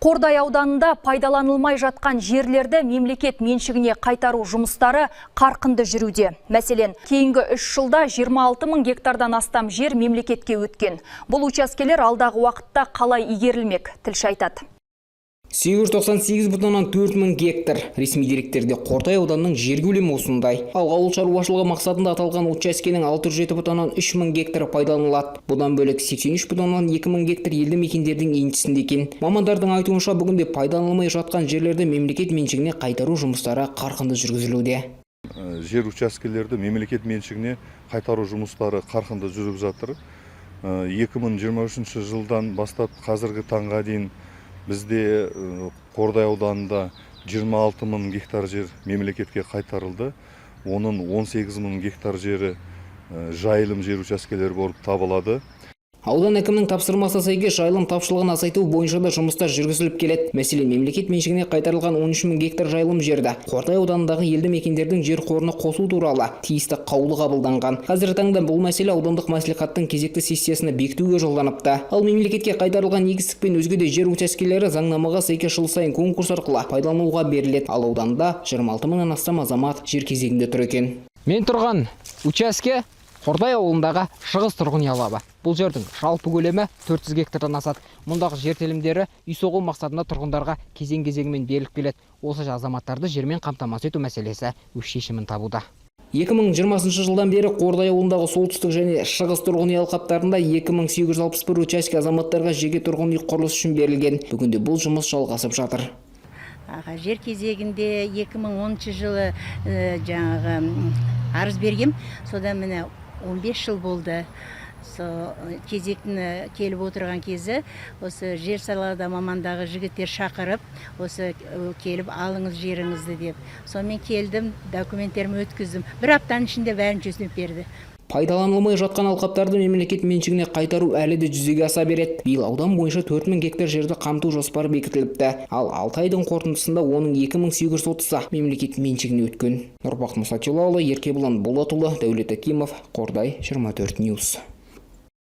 Қордай ауданында пайдаланылмай жатқан жерлерді мемлекет меншігіне қайтару жұмыстары қарқынды жүруде. Мәселен, кейінгі 3 жылда 26 мың гектардан астам жер мемлекетке өткен. Бұл учаскелер алдағы уақытта қалай игерілмек? Тілші айтады. 898,4 мың гектар. Ресми деректерде Қордай ауданының жер көлемі осындай. Ал ауыл шаруашылығы мақсатында аталған учаскенің 607,3 мың гектары пайдаланылады. Бұдан бөлек 83,2 мың гектар елді мекендердің еншісінде екен. Мамандардың айтуынша бүгінде пайдаланылмай жатқан жерлерді мемлекет меншігіне қайтару жұмыстары қарқынды жүргізілуде. Жер учаскелерді мемлекет меншігіне қайтару жұмыстары қарқынды жүріп жатыр. 2023 жылдан бастап қазіргі таңға дейін бізде Қордай ауданында 26 мың гектар жер мемлекетке қайтарылды. Оның 18 мың гектар жері жайылым жер учаскелері болып табылады. Аудан әкімінің тапсырмасы сәйкес жайылым тапшылығын азайту бойынша да жұмыстар жүргізіліп келеді. Мәселен, мемлекет меншігіне қайтарылған 13 мың гектар жайылым жерді Қордай ауданындағы елді мекендердің жер қорына қосу туралы тиісті қаулы қабылданған. Қазіргі таңда бұл мәселе аудандық мәслихаттың кезекті сессиясына бекітуге жолданыпты. Ал мемлекетке қайтарылған егістік пен өзге де жер учаскелері заңнамаға сәйкес жыл сайын конкурс арқылы пайдалануға беріледі. Ал ауданда 26 мыңнан астам азамат жер кезегінде тұр екен. Мен тұрған учаске Қордай ауылындағы шығыс тұрғын үй алабы. Бұл жердің жалпы көлемі 400 гектардан асады. Мұндағы жер телімдері үй соғу мақсатында тұрғындарға кезең-кезеңмен беріліп келеді. Осылайша азаматтарды жермен қамтамасыз ету мәселесі өз шешімін табуда. 2020 жылдан бері Қордай ауылындағы солтүстік және шығыс тұрғын үй алқаптарында 2861 учаске азаматтарға жеке тұрғын үй құрылысы үшін берілген. Бүгінде бұл жұмыс жалғасып жатыр. Жер кезегінде 2010 жылы жаңағы арыз бергем. Содан міне 15 жыл болды. Кезектің келіп отырған кезі осы жер салада мамандағы жігіттер шақырып, осы келіп алыңыз жеріңізді деп. Сонымен келдім, документтерімі өткіздім. Бір аптаның ішінде бәрін жүзініп берді. Пайдаланылмай жатқан алқаптарды мемлекет меншігіне қайтару әлі де жүзеге аса береді. Биыл аудан бойынша 4000 гектар жерді қамту жоспары бекітіліпті. Ал 6 айдың қорытындысында оның 2830-ы мемлекет меншігіне өткен. Нұрбақыт Мұсатилаұлы, Еркебұлан Болатұлы, Дәулет Акимов, Қордай 24 Ньюс.